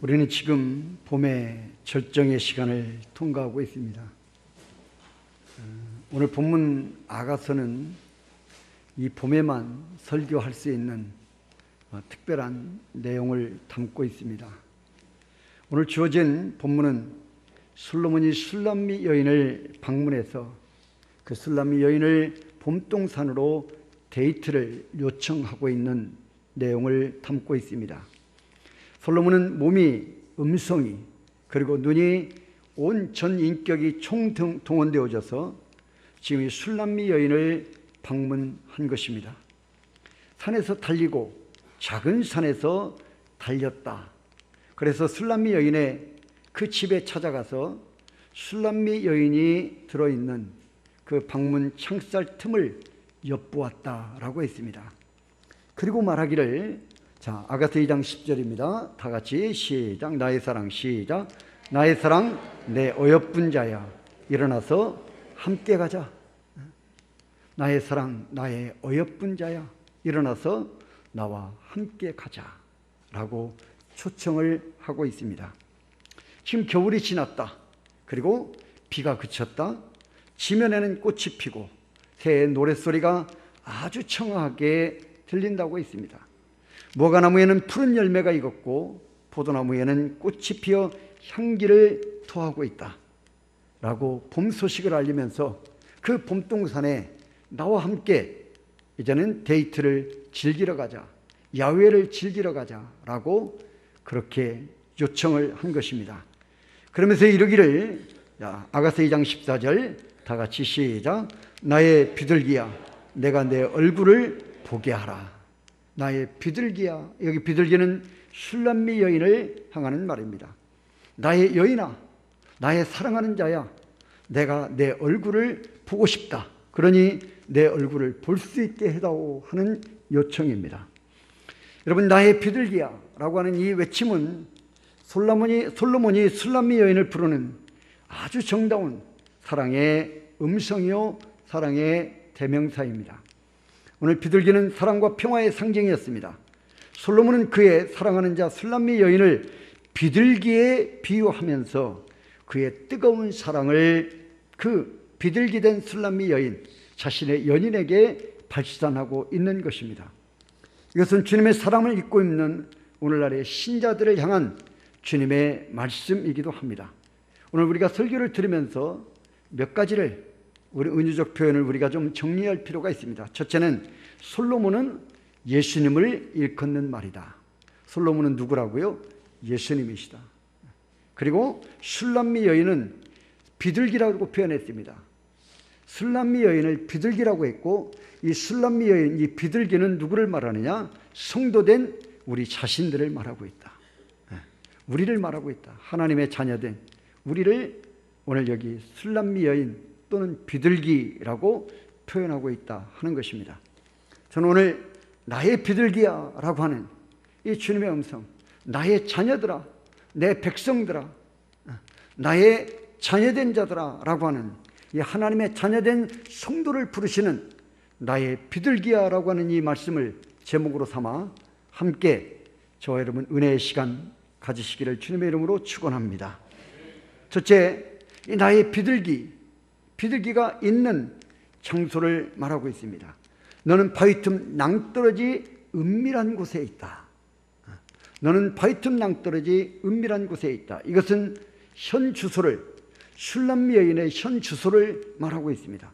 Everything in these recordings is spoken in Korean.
우리는 지금 봄의 절정의 시간을 통과하고 있습니다. 오늘 본문 아가서는 이 봄에만 설교할 수 있는 특별한 내용을 담고 있습니다. 오늘 주어진 본문은 솔로몬이 술람미 여인을 방문해서 그 술람미 여인을 봄동산으로 데이트를 요청하고 있는 내용을 담고 있습니다. 솔로몬은 몸이, 음성이, 그리고 눈이 온 전 인격이 총동원되어져서 지금 이 술람미 여인을 방문한 것입니다. 산에서 달리고 작은 산에서 달렸다. 그래서 술람미 여인의 그 집에 찾아가서 술람미 여인이 들어있는 그 방문 창살 틈을 엿보았다라고 했습니다. 그리고 말하기를, 자, 아가서 2장 10절입니다. 다 같이 시작. 나의 사랑, 시작. 나의 사랑, 내 어여쁜 자야, 일어나서 함께 가자. 나의 사랑, 나의 어여쁜 자야, 일어나서 나와 함께 가자 라고 초청을 하고 있습니다. 지금 겨울이 지났다. 그리고 비가 그쳤다. 지면에는 꽃이 피고 새의 노랫소리가 아주 청아하게 들린다고 했습니다. 무화과나무에는 푸른 열매가 익었고 포도나무에는 꽃이 피어 향기를 토하고 있다 라고 봄 소식을 알리면서 그 봄동산에 나와 함께 이제는 데이트를 즐기러 가자, 야외를 즐기러 가자 라고 그렇게 요청을 한 것입니다. 그러면서 이르기를, 아가서 2장 14절 다 같이 시작. 나의 비둘기야, 내가 내 얼굴을 보게 하라. 나의 비둘기야. 여기 비둘기는 술람미 여인을 향하는 말입니다. 나의 여인아, 나의 사랑하는 자야, 내가 내 얼굴을 보고 싶다. 그러니 내 얼굴을 볼 수 있게 해다오 하는 요청입니다. 여러분, 나의 비둘기야 라고 하는 이 외침은 솔로몬이 술람미 여인을 부르는 아주 정다운 사랑의 음성이요, 사랑의 대명사입니다. 오늘 비둘기는 사랑과 평화의 상징이었습니다. 솔로몬은 그의 사랑하는 자 술람미 여인을 비둘기에 비유하면서 그의 뜨거운 사랑을 그 비둘기된 술람미 여인, 자신의 연인에게 발산하고 있는 것입니다. 이것은 주님의 사랑을 입고 있는 오늘날의 신자들을 향한 주님의 말씀이기도 합니다. 오늘 우리가 설교를 들으면서 몇 가지를, 우리 은유적 표현을 우리가 좀 정리할 필요가 있습니다. 첫째는 솔로몬은 예수님을 일컫는 말이다. 솔로몬은 누구라고요? 예수님이시다. 그리고 술람미 여인은 비둘기라고 표현했습니다. 술람미 여인을 비둘기라고 했고, 이 술람미 여인, 이 비둘기는 누구를 말하느냐? 성도된 우리 자신들을 말하고 있다. 우리를 말하고 있다. 하나님의 자녀된 우리를 오늘 여기 술람미 여인 또는 비둘기라고 표현하고 있다 하는 것입니다. 저는 오늘 나의 비둘기야 라고 하는 이 주님의 음성, 나의 자녀들아, 내 백성들아, 나의 자녀된 자들아 라고 하는 이 하나님의 자녀된 성도를 부르시는 나의 비둘기야 라고 하는 이 말씀을 제목으로 삼아 함께 저와 여러분 은혜의 시간 가지시기를 주님의 이름으로 축원합니다. 첫째, 이 나의 비둘기가 있는 장소를 말하고 있습니다. 너는 바위 틈 낭떠러지 은밀한 곳에 있다. 너는 바위 틈 낭떠러지 은밀한 곳에 있다. 이것은 현 주소를, 술람미 여인의 현 주소를 말하고 있습니다.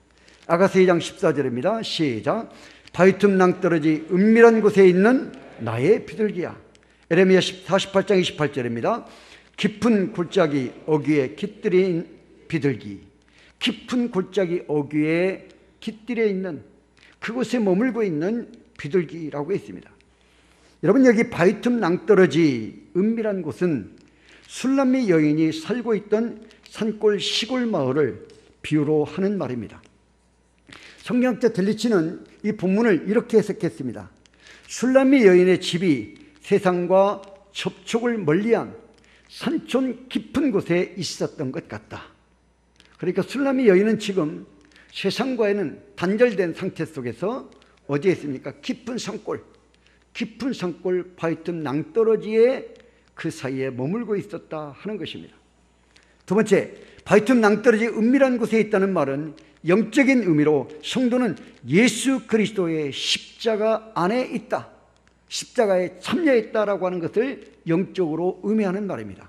아가서 2장 14절입니다. 시작. 바위 틈 낭떠러지 은밀한 곳에 있는 나의 비둘기야. 에레미야 48장 28절입니다. 깊은 골짜기 어귀에 깃들인 비둘기, 깊은 골짜기 어귀에 깃들여 있는, 그곳에 머물고 있는 비둘기라고 했습니다. 여러분, 여기 바위 틈 낭떠러지 은밀한 곳은 술람미 여인이 살고 있던 산골 시골 마을을 비유로 하는 말입니다. 성경학자 델리치는 이 본문을 이렇게 해석했습니다. 술람미 여인의 집이 세상과 접촉을 멀리한 산촌 깊은 곳에 있었던 것 같다. 그러니까 술람미 여인은 지금 세상과는 단절된 상태 속에서 어디에 있습니까? 깊은 산골 바위 틈 낭떠러지에 그 사이에 머물고 있었다 하는 것입니다. 두 번째, 바위틈 낭떠러지 은밀한 곳에 있다는 말은 영적인 의미로 성도는 예수 그리스도의 십자가 안에 있다, 십자가에 참여했다라고 하는 것을 영적으로 의미하는 말입니다.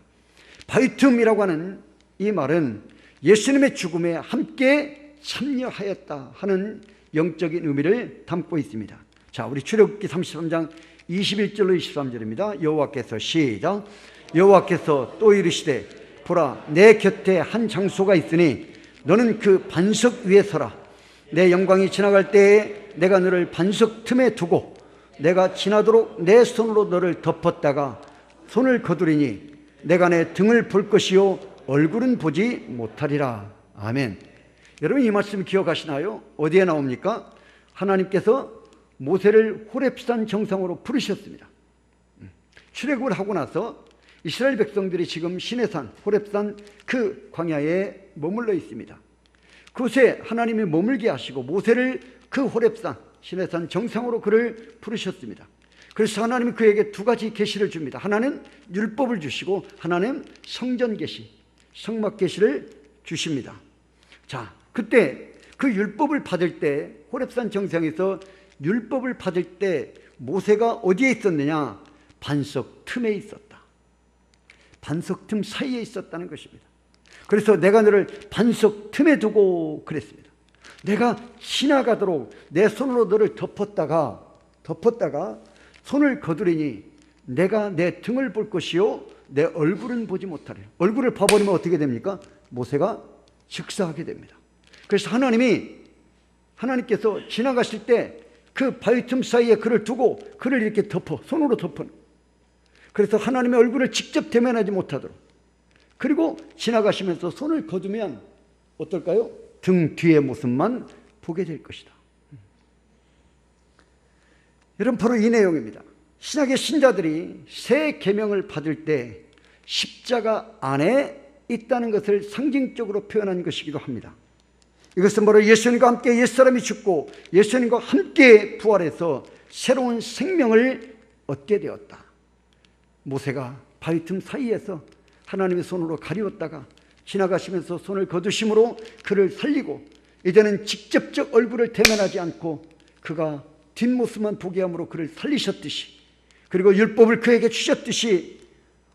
바위틈이라고 하는 이 말은 예수님의 죽음에 함께 참여하였다 하는 영적인 의미를 담고 있습니다. 자, 우리 출애굽기 33장 21절로 23절입니다. 여호와께서 시작. 여호와께서 또 이르시되 보라, 내 곁에 한 장소가 있으니 너는 그 반석 위에 서라. 내 영광이 지나갈 때에 내가 너를 반석 틈에 두고 내가 지나도록 내 손으로 너를 덮었다가 손을 거두리니 내가 내 등을 볼 것이요 얼굴은 보지 못하리라. 아멘. 여러분, 이 말씀 기억하시나요? 어디에 나옵니까? 하나님께서 모세를 호렙산 정상으로 부르셨습니다. 출애굽을 하고 나서 이스라엘 백성들이 지금 시내산, 호렙산 그 광야에 머물러 있습니다. 그곳에 하나님이 머물게 하시고 모세를 그 호렙산, 시내산 정상으로 그를 부르셨습니다. 그래서 하나님이 그에게 두 가지 계시를 줍니다. 하나는 율법을 주시고 하나는 성전 계시, 성막 계시를 주십니다. 자, 그때 그 율법을 받을 때, 호렙산 정상에서 율법을 받을 때 모세가 어디에 있었느냐? 반석 틈에 있었다. 반석 틈 사이에 있었다는 것입니다. 그래서 내가 너를 반석 틈에 두고 그랬습니다. 내가 지나가도록 내 손으로 너를 덮었다가 손을 거두리니 내가 내 등을 볼 것이요 내 얼굴은 보지 못하리라. 얼굴을 봐버리면 어떻게 됩니까? 모세가 즉사하게 됩니다. 그래서 하나님께서 지나가실 때 그 바위틈 사이에 그를 두고 그를 이렇게 손으로 덮어. 그래서 하나님의 얼굴을 직접 대면하지 못하도록. 그리고 지나가시면서 손을 거두면 어떨까요? 등 뒤의 모습만 보게 될 것이다. 여러분, 바로 이 내용입니다. 신약의 신자들이 새 계명을 받을 때 십자가 안에 있다는 것을 상징적으로 표현한 것이기도 합니다. 이것은 바로 예수님과 함께 옛사람이 죽고 예수님과 함께 부활해서 새로운 생명을 얻게 되었다. 모세가 바위틈 사이에서 하나님의 손으로 가리웠다가 지나가시면서 손을 거두심으로 그를 살리고 이제는 직접적 얼굴을 대면하지 않고 그가 뒷모습만 보게 함으로 그를 살리셨듯이, 그리고 율법을 그에게 주셨듯이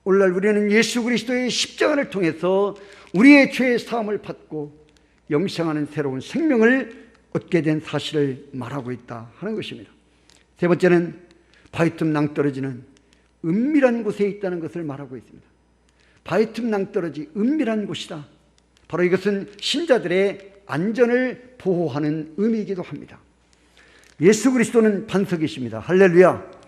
오늘날 우리는 예수 그리스도의 십자가를 통해서 우리의 죄의 사함을 받고 영생하는 새로운 생명을 얻게 된 사실을 말하고 있다 하는 것입니다. 세 번째는 바위틈 낭떠러지는 은밀한 곳에 있다는 것을 말하고 있습니다. 바위틈 낭떠러지, 은밀한 곳이다. 바로 이것은 신자들의 안전을 보호하는 의미이기도 합니다. 예수 그리스도는 반석이십니다. 할렐루야.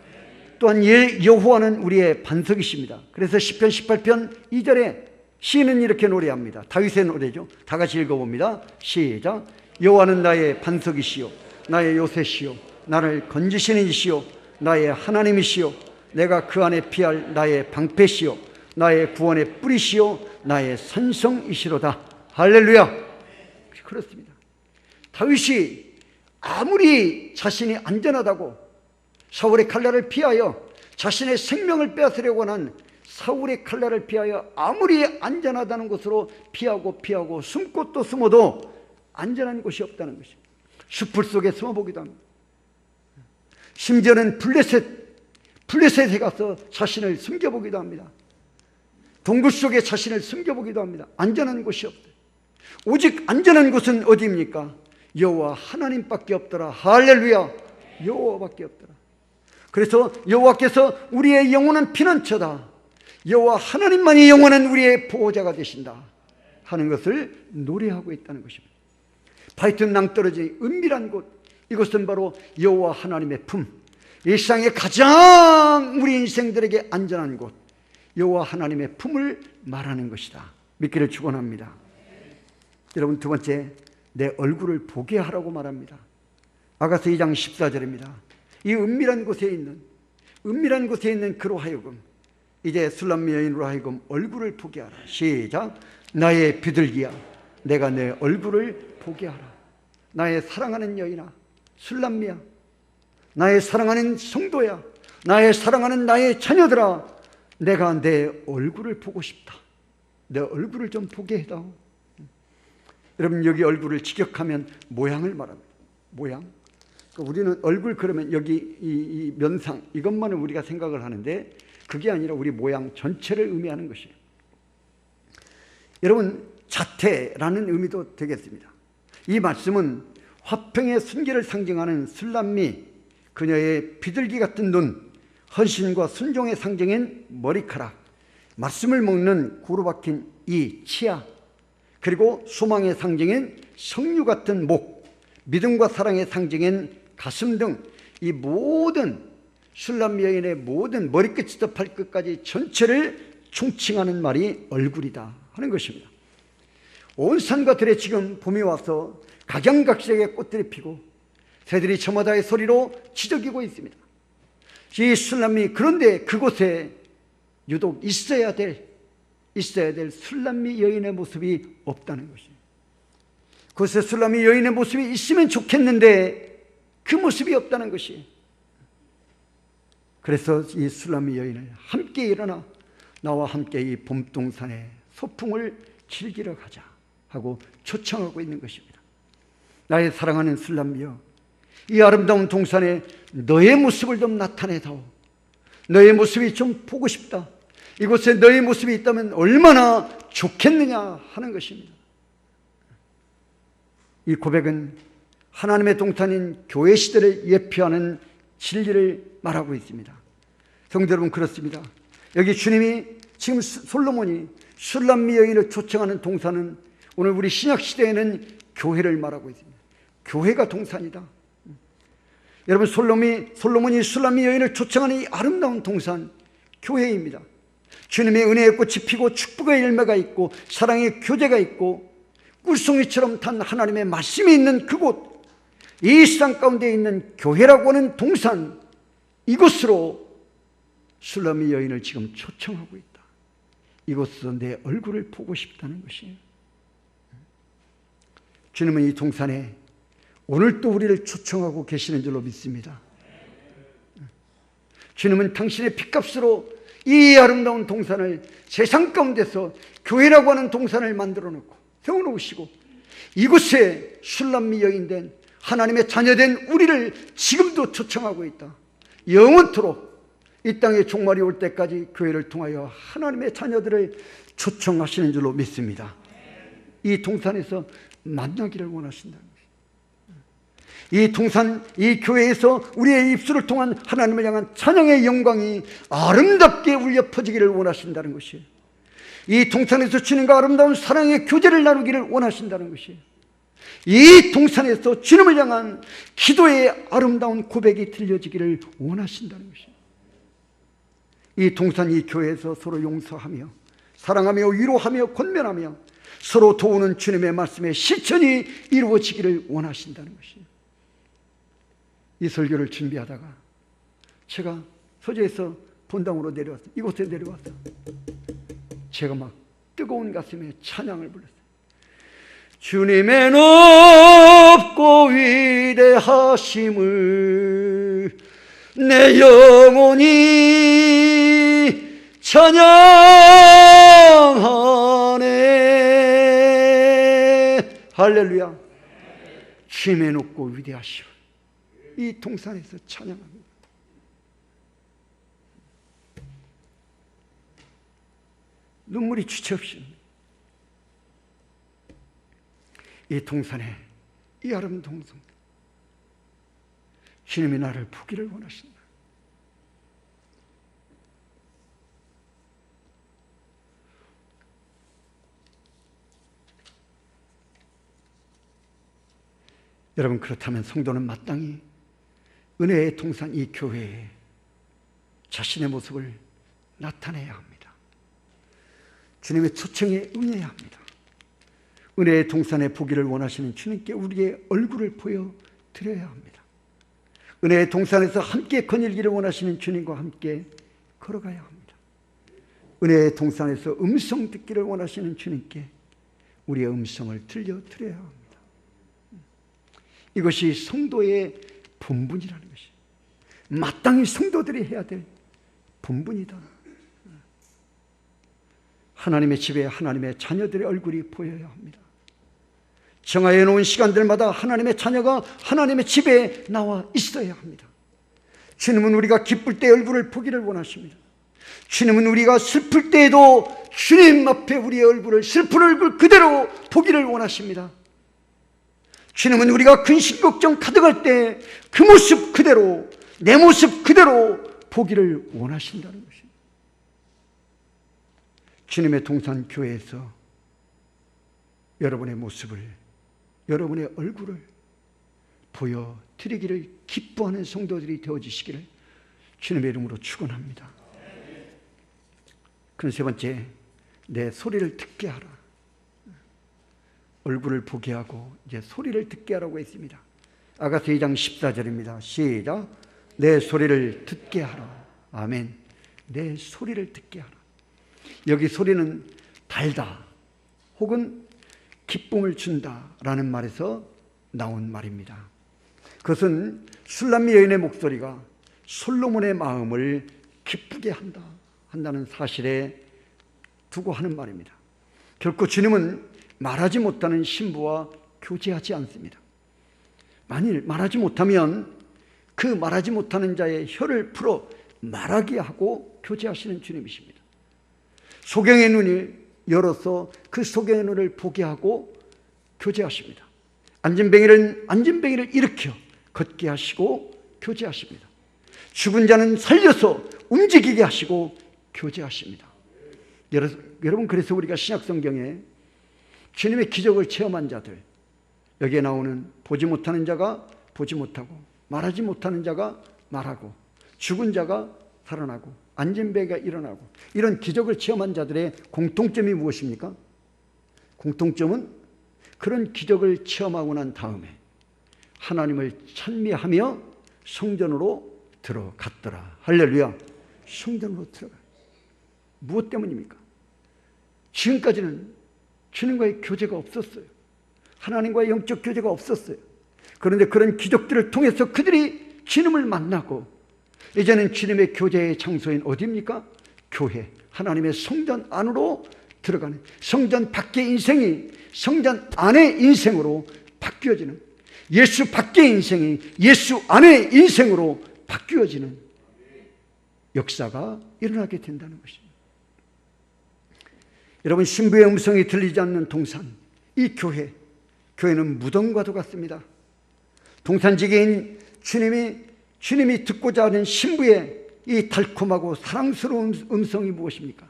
또한 여호와는 우리의 반석이십니다. 그래서 시편 18편 2절에 시인은 이렇게 노래합니다. 다윗의 노래죠. 다 같이 읽어봅니다. 시작. 여호와는 나의 반석이시요 나의 요새시요 나를 건지시는 이시요 나의 하나님이시요 내가 그 안에 피할 나의 방패시요 나의 구원의 뿌리시요 나의 산성이시로다. 할렐루야. 그렇습니다. 다윗이 아무리 자신이 안전하다고 사울의 칼날을 피하여 자신의 생명을 빼앗으려고 하는 사울의 칼날을 피하여 아무리 안전하다는 곳으로 피하고 숨고 또 숨어도 안전한 곳이 없다는 것입니다. 숲풀 속에 숨어보기도 합니다. 심지어는 블레셋에 가서 자신을 숨겨보기도 합니다. 동굴 속에 자신을 숨겨보기도 합니다. 안전한 곳이 없다. 오직 안전한 곳은 어디입니까? 여호와 하나님밖에 없더라. 할렐루야. 여호와밖에 없더라. 그래서 여호와께서 우리의 영원한 피난처다. 여호와 하나님만이 영원한 우리의 보호자가 되신다 하는 것을 노래하고 있다는 것입니다. 바위틈 낭떠러지 은밀한 곳, 이것은 바로 여호와 하나님의 품, 이 세상에 가장 우리 인생들에게 안전한 곳, 여호와 하나님의 품을 말하는 것이다. 믿기를 축원합니다. 여러분, 두 번째, 내 얼굴을 보게 하라고 말합니다. 아가서 2장 14절입니다. 이 은밀한 곳에 있는 그로 하여금 이제 술람미 여인으로 하여금 얼굴을 보게 하라. 시작. 나의 비둘기야, 내가 내 얼굴을 보게 하라. 나의 사랑하는 여인아, 술람미야, 나의 사랑하는 성도야, 나의 사랑하는 나의 자녀들아, 내가 내 얼굴을 보고 싶다. 내 얼굴을 좀 보게 해다오. 여러분, 여기 얼굴을 직역하면 모양을 말합니다. 모양. 우리는 얼굴 그러면 여기 이 면상 이것만을 우리가 생각을 하는데 그게 아니라 우리 모양 전체를 의미하는 것이에요. 여러분, 자태라는 의미도 되겠습니다. 이 말씀은 화평의 순결을 상징하는 술람미, 그녀의 비둘기 같은 눈, 헌신과 순종의 상징인 머리카락, 말씀을 먹는 구로 박힌 이 치아, 그리고 소망의 상징인 석류 같은 목, 믿음과 사랑의 상징인 가슴 등 이 모든 술람미 여인의 모든 머리끝부터 발끝까지 전체를 총칭하는 말이 얼굴이다 하는 것입니다. 온 산과 들에 지금 봄이 와서 각양각색의 꽃들이 피고 새들이 저마다의 소리로 지저귀고 있습니다. 이 술람미, 그런데 그곳에 유독 있어야 될 술람미 여인의 모습이 없다는 것이에요. 그곳에 술람미 여인의 모습이 있으면 좋겠는데 그 모습이 없다는 것이에요. 그래서 이 술람미 여인을 함께 일어나 나와 함께 이 봄동산의 소풍을 즐기러 가자 하고 초청하고 있는 것입니다. 나의 사랑하는 술람미여, 이 아름다운 동산에 너의 모습을 좀 나타내다오. 너의 모습이 좀 보고 싶다. 이곳에 너의 모습이 있다면 얼마나 좋겠느냐 하는 것입니다. 이 고백은 하나님의 동산인 교회 시대를 예표하는 진리를 말하고 있습니다. 성도 여러분, 그렇습니다. 여기 주님이 지금 솔로몬이 술람미 여인을 초청하는 동산은 오늘 우리 신약 시대에는 교회를 말하고 있습니다. 교회가 동산이다. 여러분, 솔로몬이 술람미 여인을 초청하는 이 아름다운 동산, 교회입니다. 주님의 은혜의 꽃이 피고 축복의 열매가 있고 사랑의 교제가 있고 꿀송이처럼 탄 하나님의 말씀이 있는 그곳, 이 세상 가운데 있는 교회라고 하는 동산, 이곳으로 술람미 여인을 지금 초청하고 있다. 이곳에서 내 얼굴을 보고 싶다는 것이에요. 주님은 이 동산에 오늘 또 우리를 초청하고 계시는 줄로 믿습니다. 주님은 당신의 핏값으로 이 아름다운 동산을 세상 가운데서 교회라고 하는 동산을 만들어 놓고 세워놓으시고 이곳에 술람미 여인된 하나님의 자녀된 우리를 지금도 초청하고 있다. 영원토록 이 땅에 종말이 올 때까지 교회를 통하여 하나님의 자녀들을 초청하시는 줄로 믿습니다. 이 동산에서 만나기를 원하신다는 것입니다. 이 동산, 이 교회에서 우리의 입술을 통한 하나님을 향한 찬양의 영광이 아름답게 울려 퍼지기를 원하신다는 것이에요. 이 동산에서 주님과 아름다운 사랑의 교제를 나누기를 원하신다는 것이에요. 이 동산에서 주님을 향한 기도의 아름다운 고백이 들려지기를 원하신다는 것입니다. 이 동산, 이 교회에서 서로 용서하며 사랑하며 위로하며 권면하며 서로 도우는 주님의 말씀의 실천이 이루어지기를 원하신다는 것이에요. 이 설교를 준비하다가 제가 서재에서 본당으로 내려왔어요. 이곳에 내려왔어요. 제가 막 뜨거운 가슴에 찬양을 불렀어요. 주님의 높고 위대하심을 내 영혼이 찬양하네. 할렐루야. 주님의 높고 위대하심을 이 동산에서 찬양합니다. 눈물이 주체 없이 이 동산에, 이 아름다운 동산, 주님이 나를 보기를 원하신다. 여러분, 그렇다면 성도는 마땅히 은혜의 동산 이 교회에 자신의 모습을 나타내야 합니다. 주님의 초청에 응해야 합니다. 은혜의 동산에 보기를 원하시는 주님께 우리의 얼굴을 보여드려야 합니다. 은혜의 동산에서 함께 거닐기를 원하시는 주님과 함께 걸어가야 합니다. 은혜의 동산에서 음성 듣기를 원하시는 주님께 우리의 음성을 들려드려야 합니다. 이것이 성도의 본분이라는 것이 마땅히 성도들이 해야 될 본분이다. 하나님의 집에 하나님의 자녀들의 얼굴이 보여야 합니다. 정하여 놓은 시간들마다 하나님의 자녀가 하나님의 집에 나와 있어야 합니다. 주님은 우리가 기쁠 때 얼굴을 보기를 원하십니다. 주님은 우리가 슬플 때에도 주님 앞에 우리의 얼굴을, 슬픈 얼굴 그대로 보기를 원하십니다. 주님은 우리가 근심 걱정 가득할 때 그 모습 그대로, 내 모습 그대로 보기를 원하신다는 것입니다. 주님의 동산교회에서 여러분의 모습을, 여러분의 얼굴을 보여드리기를 기뻐하는 성도들이 되어주시기를 주님의 이름으로 축원합니다. 그럼 세 번째, 내 소리를 듣게 하라. 얼굴을 보게 하고 이제 소리를 듣게 하라고 했습니다. 아가서 2장 14절입니다. 시작. 내 소리를 듣게 하라. 아멘. 내 소리를 듣게 하라. 여기 소리는 달다 혹은 기쁨을 준다라는 말에서 나온 말입니다. 그것은 술람미 여인의 목소리가 솔로몬의 마음을 기쁘게 한다는 사실에 두고 하는 말입니다. 결코 주님은 말하지 못하는 신부와 교제하지 않습니다. 만일 말하지 못하면 그 말하지 못하는 자의 혀를 풀어 말하게 하고 교제하시는 주님이십니다. 소경의 눈을 열어서 그 소경의 눈을 보게 하고 교제하십니다. 안진뱅이를 일으켜 걷게 하시고 교제하십니다. 죽은 자는 살려서 움직이게 하시고 교제하십니다. 여러분, 그래서 우리가 신약성경에 주님의 기적을 체험한 자들, 여기에 나오는 보지 못하는 자가 보지 못하고, 말하지 못하는 자가 말하고, 죽은 자가 살아나고, 안진뱅이가 일어나고, 이런 기적을 체험한 자들의 공통점이 무엇입니까? 공통점은 그런 기적을 체험하고 난 다음에 하나님을 찬미하며 성전으로 들어갔더라. 할렐루야. 성전으로 들어가. 무엇 때문입니까? 지금까지는 주님과의 교제가 없었어요. 하나님과의 영적 교제가 없었어요. 그런데 그런 기적들을 통해서 그들이 주님을 만나고, 이제는 주님의 교제의 장소인 어디입니까? 교회, 하나님의 성전 안으로 들어가는, 성전 밖의 인생이 성전 안의 인생으로 바뀌어지는, 예수 밖의 인생이 예수 안의 인생으로 바뀌어지는 역사가 일어나게 된다는 것입니다. 여러분, 신부의 음성이 들리지 않는 동산, 이 교회는 무덤과도 같습니다. 동산지기인 주님이 듣고자 하는 신부의 이 달콤하고 사랑스러운 음성이 무엇입니까?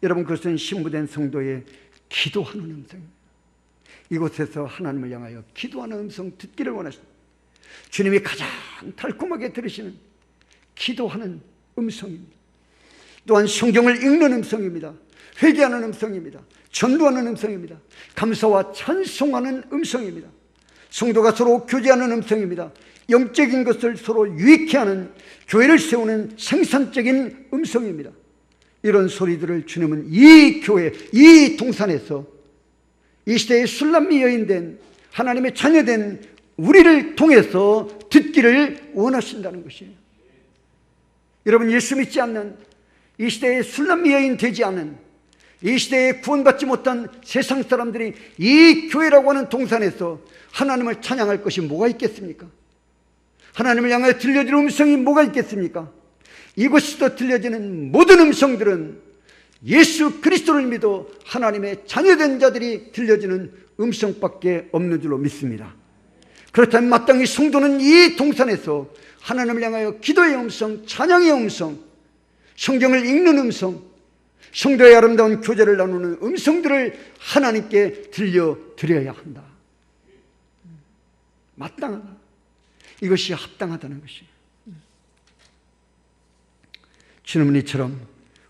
여러분, 그것은 신부된 성도의 기도하는 음성입니다. 이곳에서 하나님을 향하여 기도하는 음성 듣기를 원하십니다. 주님이 가장 달콤하게 들으시는 기도하는 음성입니다. 또한 성경을 읽는 음성입니다. 회개하는 음성입니다. 전도하는 음성입니다. 감사와 찬송하는 음성입니다. 성도가 서로 교제하는 음성입니다. 영적인 것을 서로 유익케 하는, 교회를 세우는 생산적인 음성입니다. 이런 소리들을 주님은 이 교회, 이 동산에서 이 시대의 술람미 여인된 하나님의 자녀된 우리를 통해서 듣기를 원하신다는 것이에요. 여러분, 예수 믿지 않는, 이 시대의 술람미 여인 되지 않은, 이 시대에 구원받지 못한 세상 사람들이 이 교회라고 하는 동산에서 하나님을 찬양할 것이 뭐가 있겠습니까? 하나님을 향하여 들려지는 음성이 뭐가 있겠습니까? 이곳에서 들려지는 모든 음성들은 예수 그리스도를 믿어 하나님의 자녀된 자들이 들려지는 음성밖에 없는 줄로 믿습니다. 그렇다면 마땅히 성도는 이 동산에서 하나님을 향하여 기도의 음성, 찬양의 음성, 성경을 읽는 음성, 성도의 아름다운 교제를 나누는 음성들을 하나님께 들려드려야 한다. 마땅하다. 이것이 합당하다는 것이에요. 주님은 이처럼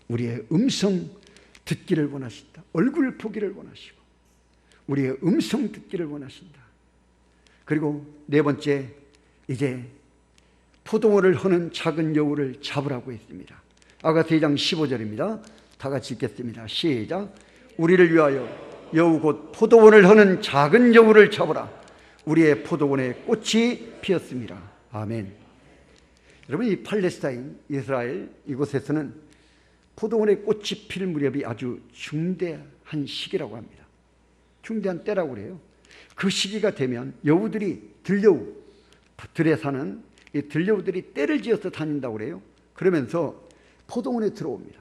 우리의 음성 듣기를 원하신다. 얼굴 보기를 원하시고 우리의 음성 듣기를 원하신다. 그리고 네 번째, 이제 포도원을 허는 작은 여우를 잡으라고 했습니다. 아가서 2장 15절입니다. 다 같이 읽겠습니다. 시작. 우리를 위하여 여우 곧 포도원을 허는 작은 여우를 잡으라. 우리의 포도원에 꽃이 피었습니다. 아멘. 여러분, 이 팔레스타인, 이스라엘 이곳에서는 포도원의 꽃이 필 무렵이 아주 중대한 시기라고 합니다. 중대한 때라고 그래요. 그 시기가 되면 여우들이 들에 사는 이 들여우들이 떼를 지어서 다닌다고 그래요. 그러면서 포도원에 들어옵니다.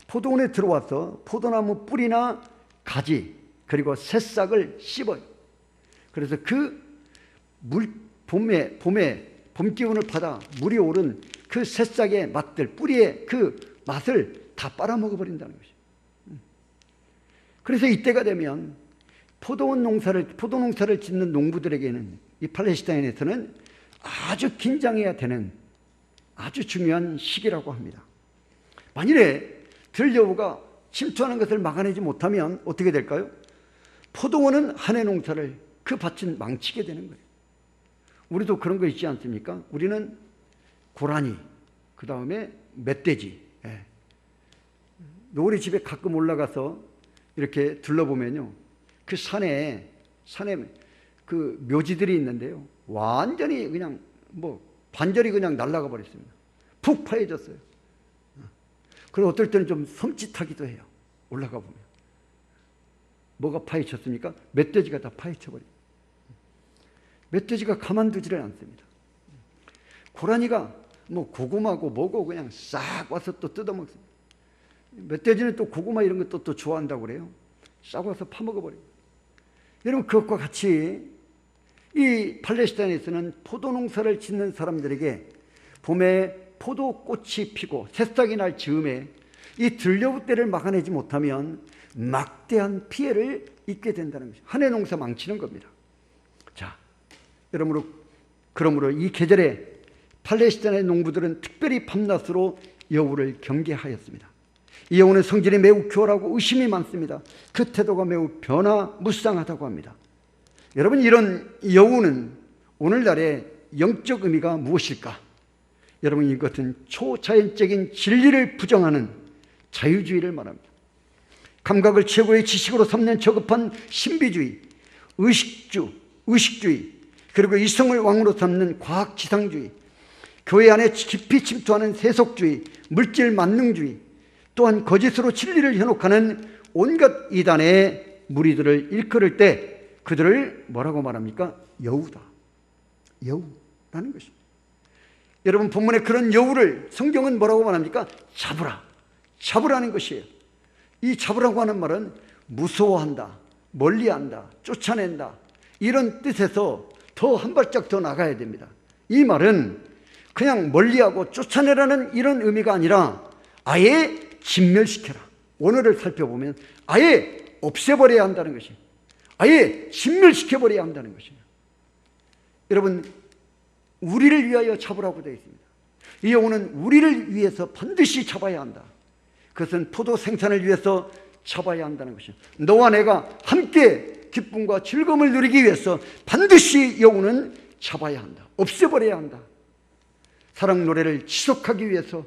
포도원에 들어와서 포도나무 뿌리나 가지 그리고 새싹을 씹어요. 그래서 그 봄에 봄 기운을 받아 물이 오른 그 새싹의 맛들, 뿌리의 그 맛을 다 빨아먹어 버린다는 것이죠. 그래서 이때가 되면 포도 농사를 짓는 농부들에게는 이 팔레스타인에서는 아주 긴장해야 되는 아주 중요한 시기라고 합니다. 만일에 들여우가 침투하는 것을 막아내지 못하면 어떻게 될까요? 포도원은 한 해 농사를 그 밭은 망치게 되는 거예요. 우리도 그런 거 있지 않습니까? 우리는 고라니, 그 다음에 멧돼지. 우리 집에 가끔 올라가서 이렇게 둘러보면요, 그 산에 그 묘지들이 있는데요, 완전히 그냥 반절이 그냥 날아가 버렸습니다. 푹 파여졌어요. 그리고 어떨 때는 좀 섬찟하기도 해요. 올라가 보면 뭐가 파헤쳤습니까? 멧돼지가 다 파헤쳐버려요. 멧돼지가 가만두지를 않습니다. 고라니가 고구마고 뭐고 그냥 싹 와서 또 뜯어먹습니다. 멧돼지는 또 고구마 이런 것도 또 좋아한다고 그래요. 싹 와서 파먹어버려요. 여러분, 그것과 같이 이 팔레스타인에서는 포도 농사를 짓는 사람들에게 봄에 포도꽃이 피고 새싹이 날 즈음에 이 들여우 때를 막아내지 못하면 막대한 피해를 입게 된다는 것이죠. 한 해 농사 망치는 겁니다. 자, 그러므로 이 계절에 팔레스타인의 농부들은 특별히 밤낮으로 여우를 경계하였습니다. 이 여우는 성질이 매우 교활하고 의심이 많습니다. 그 태도가 매우 변화무쌍하다고 합니다. 여러분, 이런 여우는 오늘날의 영적 의미가 무엇일까? 여러분, 이것은 초자연적인 진리를 부정하는 자유주의를 말합니다. 감각을 최고의 지식으로 삼는 저급한 신비주의, 의식주의, 그리고 이성을 왕으로 삼는 과학지상주의, 교회 안에 깊이 침투하는 세속주의, 물질 만능주의, 또한 거짓으로 진리를 현혹하는 온갖 이단의 무리들을 일컬을 때 그들을 뭐라고 말합니까? 여우다. 여우라는 것입니다. 여러분, 본문에 그런 여우를 성경은 뭐라고 말합니까? 잡으라는 것이에요. 이 잡으라고 하는 말은 무서워한다, 멀리한다, 쫓아낸다, 이런 뜻에서 더 한 발짝 더 나가야 됩니다. 이 말은 그냥 멀리하고 쫓아내라는 이런 의미가 아니라 아예 진멸시켜라. 원어를 살펴보면 아예 없애버려야 한다는 것입니다. 아예 진멸시켜버려야 한다는 것입니다. 여러분, 우리를 위하여 잡으라고 되어 있습니다. 이 여우는 우리를 위해서 반드시 잡아야 한다. 그것은 포도 생산을 위해서 잡아야 한다는 것입니다. 너와 내가 함께 기쁨과 즐거움을 누리기 위해서 반드시 여우는 잡아야 한다. 없애버려야 한다. 사랑 노래를 지속하기 위해서,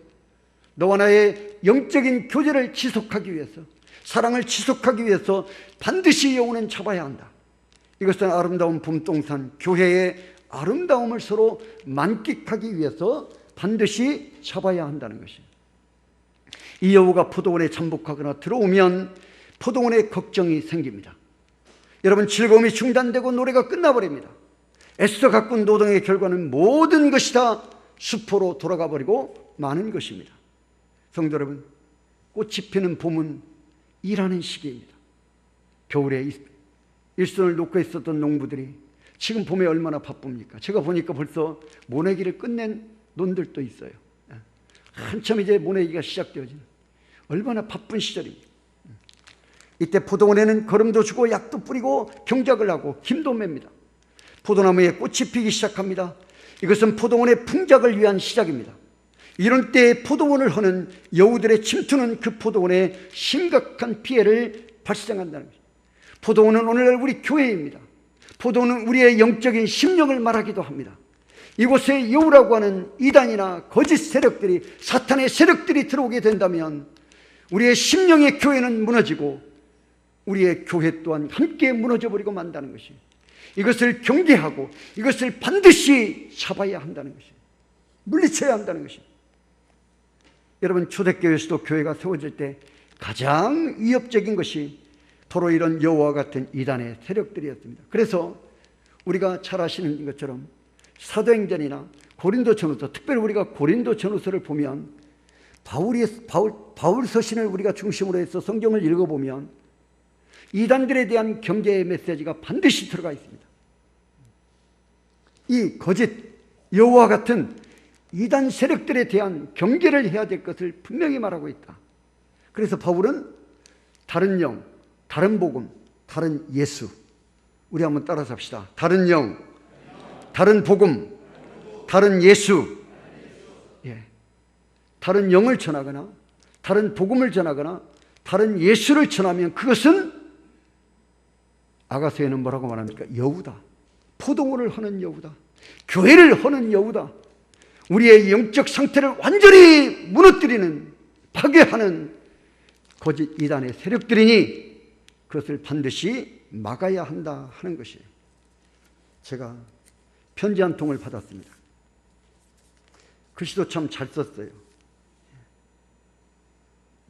너와 나의 영적인 교제를 지속하기 위해서, 사랑을 지속하기 위해서 반드시 여우는 잡아야 한다. 이것은 아름다운 봄동산, 교회의 아름다움을 서로 만끽하기 위해서 반드시 잡아야 한다는 것입니다. 이 여우가 포도원에 잠복하거나 들어오면 포도원에 걱정이 생깁니다. 여러분, 즐거움이 중단되고 노래가 끝나버립니다. 애써 가꾼 노동의 결과는 모든 것이 다 수포로 돌아가 버리고 마는 것입니다. 성도 여러분, 꽃이 피는 봄은 일하는 시기입니다. 겨울에 일손을 놓고 있었던 농부들이 지금 봄에 얼마나 바쁩니까? 제가 보니까 벌써 모내기를 끝낸 논들도 있어요. 한참 이제 모내기가 시작되어지는 얼마나 바쁜 시절입니다. 이때 포도원에는 거름도 주고 약도 뿌리고 경작을 하고 김도 맵니다. 포도나무에 꽃이 피기 시작합니다. 이것은 포도원의 풍작을 위한 시작입니다. 이런 때에 포도원을 허는 여우들의 침투는 그 포도원에 심각한 피해를 발생한다는 것입니다. 포도원은 오늘날 우리 교회입니다. 포도원은 우리의 영적인 심령을 말하기도 합니다. 이곳에 여우라고 하는 이단이나 거짓 세력들이, 사탄의 세력들이 들어오게 된다면 우리의 심령의 교회는 무너지고 우리의 교회 또한 함께 무너져버리고 만다는 것입니다. 이것을 경계하고 이것을 반드시 잡아야 한다는 것입니다. 물리쳐야 한다는 것입니다. 여러분, 초대교회에서도 교회가 세워질 때 가장 위협적인 것이 바로 이런 여호와 같은 이단의 세력들이었습니다. 그래서 우리가 잘 아시는 것처럼 사도행전이나 고린도전후서, 특별히 우리가 고린도전후서를 보면 바울 서신을 우리가 중심으로 해서 성경을 읽어보면 이단들에 대한 경계의 메시지가 반드시 들어가 있습니다. 이 거짓 여호와 같은 이단 세력들에 대한 경계를 해야 될 것을 분명히 말하고 있다. 그래서 바울은 다른 영, 다른 복음, 다른 예수, 우리 한번 따라서 합시다. 다른 영, 다른 복음, 다른 예수. 예. 다른 영을 전하거나 다른 복음을 전하거나 다른 예수를 전하면 그것은 아가서에는 뭐라고 말합니까? 여우다. 포도원을 허는 여우다. 교회를 허는 여우다. 우리의 영적 상태를 완전히 무너뜨리는, 파괴하는 거짓 이단의 세력들이니 그것을 반드시 막아야 한다 하는 것이에요. 제가 편지 한 통을 받았습니다. 글씨도 참 잘 썼어요.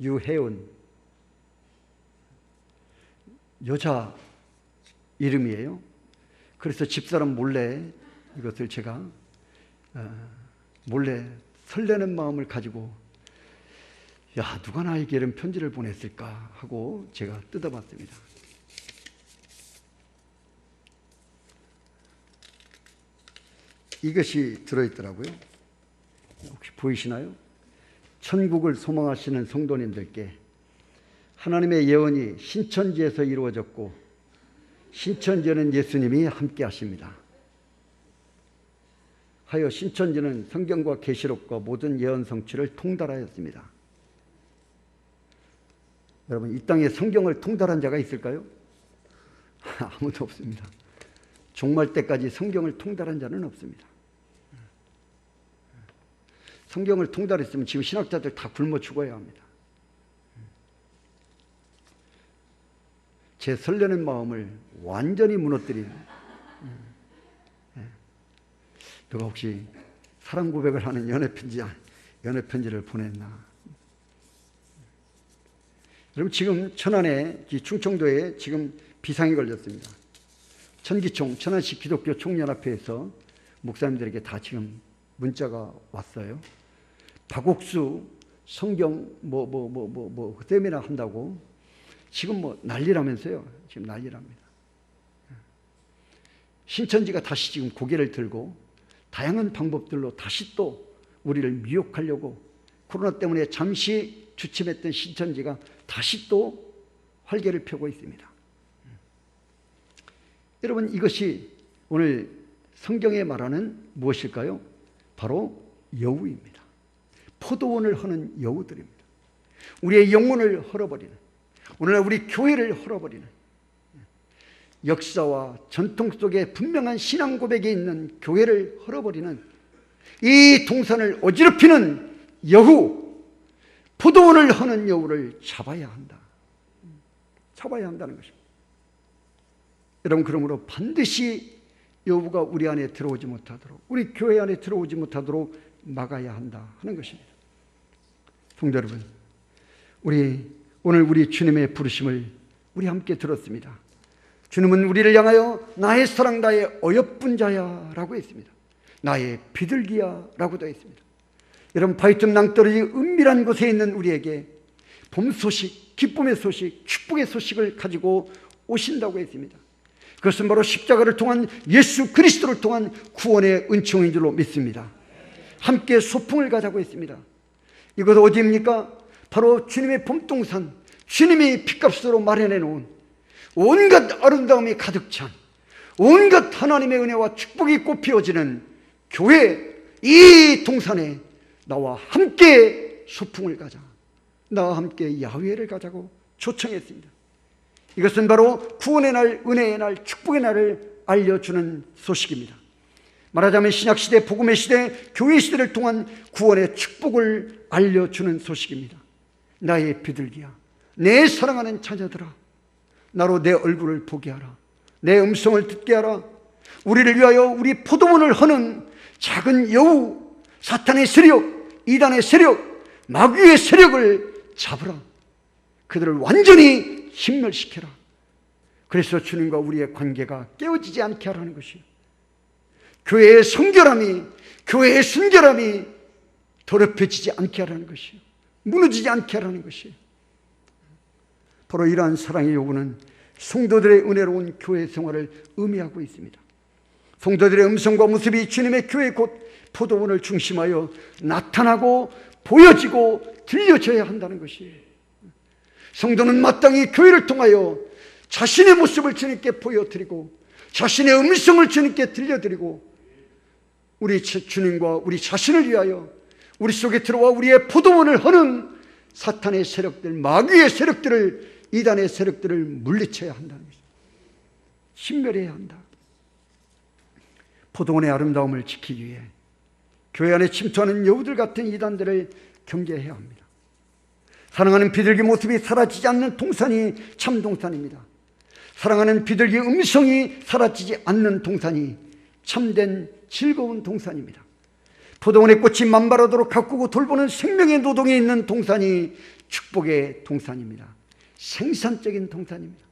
유혜원, 여자 이름이에요. 그래서 집사람 몰래 이것을 제가 몰래 설레는 마음을 가지고, 야, 누가 나에게 이런 편지를 보냈을까 하고 제가 뜯어봤습니다. 이것이 들어있더라고요. 혹시 보이시나요? 천국을 소망하시는 성도님들께 하나님의 예언이 신천지에서 이루어졌고 신천지에는 예수님이 함께 하십니다. 하여 신천지는 성경과 계시록과 모든 예언 성취를 통달하였습니다. 여러분, 이 땅에 성경을 통달한 자가 있을까요? 아무도 없습니다. 종말 때까지 성경을 통달한 자는 없습니다. 성경을 통달했으면 지금 신학자들 다 굶어 죽어야 합니다. 제 설레는 마음을 완전히 무너뜨린, 누가 혹시 사랑 고백을 하는 연애편지를 보냈나? 여러분, 지금 천안에, 충청도에 지금 비상이 걸렸습니다. 천기총, 천안시 기독교 총연합회에서 목사님들에게 다 지금 문자가 왔어요. 박옥수 성경 세미나 한다고 지금 난리라면서요. 지금 난리랍니다. 신천지가 다시 지금 고개를 들고 다양한 방법들로 다시 또 우리를 미혹하려고, 코로나 때문에 잠시 주춤했던 신천지가 다시 또 활개를 펴고 있습니다. 여러분, 이것이 오늘 성경에 말하는 무엇일까요? 바로 여우입니다. 포도원을 허는 여우들입니다. 우리의 영혼을 헐어버리는, 오늘날 우리 교회를 헐어버리는, 역사와 전통 속에 분명한 신앙 고백이 있는 교회를 헐어버리는 이 동산을 어지럽히는 여우, 포도원을 허는 여우를 잡아야 한다. 잡아야 한다는 것입니다. 여러분, 그러므로 반드시 여우가 우리 안에 들어오지 못하도록, 우리 교회 안에 들어오지 못하도록 막아야 한다 하는 것입니다. 성도 여러분, 오늘 우리 주님의 부르심을 우리 함께 들었습니다. 주님은 우리를 향하여 나의 사랑, 나의 어여쁜 자야 라고 했습니다. 나의 비둘기야 라고도 했습니다. 여러분, 바위틈 낭떠러지 은밀한 곳에 있는 우리에게 봄 소식, 기쁨의 소식, 축복의 소식을 가지고 오신다고 했습니다. 그것은 바로 십자가를 통한 예수 그리스도를 통한 구원의 은총인 줄로 믿습니다. 함께 소풍을 가자고 했습니다. 이것 어디입니까? 바로 주님의 봄동산, 주님이 핏값으로 마련해 놓은 온갖 아름다움이 가득 찬 온갖 하나님의 은혜와 축복이 꽃피어지는 교회, 이 동산에 나와 함께 소풍을 가자, 나와 함께 야외를 가자고 초청했습니다. 이것은 바로 구원의 날, 은혜의 날, 축복의 날을 알려주는 소식입니다. 말하자면 신약시대, 복음의 시대, 교회 시대를 통한 구원의 축복을 알려주는 소식입니다. 나의 비둘기야, 내 사랑하는 자녀들아, 나로 내 얼굴을 보게 하라, 내 음성을 듣게 하라. 우리를 위하여 우리 포도원을 허는 작은 여우, 사탄의 세력, 이단의 세력, 마귀의 세력을 잡으라. 그들을 완전히 힘멸시켜라. 그래서 주님과 우리의 관계가 깨어지지 않게 하라는 것이요, 교회의 성결함이, 교회의 순결함이 더럽혀지지 않게 하라는 것이요, 무너지지 않게 하라는 것이요. 바로 이러한 사랑의 요구는 성도들의 은혜로운 교회 생활을 의미하고 있습니다. 성도들의 음성과 모습이 주님의 교회 곧 포도원을 중심하여 나타나고 보여지고 들려져야 한다는 것이에요. 성도는 마땅히 교회를 통하여 자신의 모습을 주님께 보여드리고 자신의 음성을 주님께 들려드리고 우리 주님과 우리 자신을 위하여 우리 속에 들어와 우리의 포도원을 허는 사탄의 세력들, 마귀의 세력들을, 이단의 세력들을 물리쳐야 한다는 것입니다. 신멸해야 한다. 포도원의 아름다움을 지키기 위해 교회 안에 침투하는 여우들 같은 이단들을 경계해야 합니다. 사랑하는 비둘기 모습이 사라지지 않는 동산이 참 동산입니다. 사랑하는 비둘기 음성이 사라지지 않는 동산이 참된 즐거운 동산입니다. 포도원의 꽃이 만발하도록 가꾸고 돌보는 생명의 노동이 있는 동산이 축복의 동산입니다. 생산적인 동산입니다.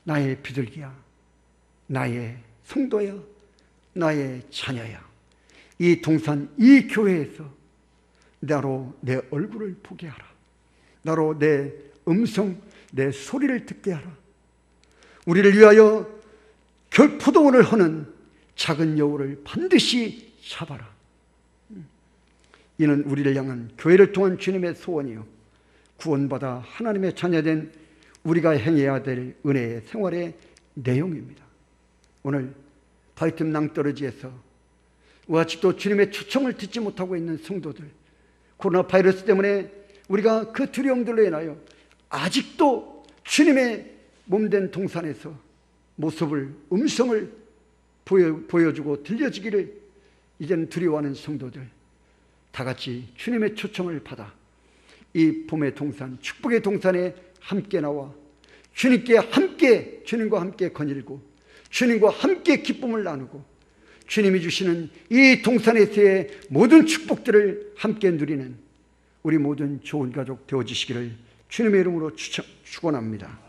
나의 비둘기야, 나의 성도야, 나의 자녀야, 이 동산, 이 교회에서 나로 내 얼굴을 보게 하라. 나로 내 음성, 내 소리를 듣게 하라. 우리를 위하여 포도원을 허는 작은 여우를 반드시 잡아라. 이는 우리를 향한 교회를 통한 주님의 소원이요, 구원받아 하나님의 자녀된 우리가 행해야 될 은혜의 생활의 내용입니다. 오늘 바이틈 낭떠러지에서 아직도 주님의 초청을 듣지 못하고 있는 성도들, 코로나 바이러스 때문에 우리가 그 두려움들로 인하여 아직도 주님의 몸된 동산에서 모습을, 음성을 보여주고 들려주기를 이제는 두려워하는 성도들, 다 같이 주님의 초청을 받아 이 봄의 동산, 축복의 동산에 함께 나와 주님과 함께 거닐고 주님과 함께 기쁨을 나누고 주님이 주시는 이 동산에서의 모든 축복들을 함께 누리는 우리 모든 좋은 가족 되어지시기를 주님의 이름으로 축원합니다.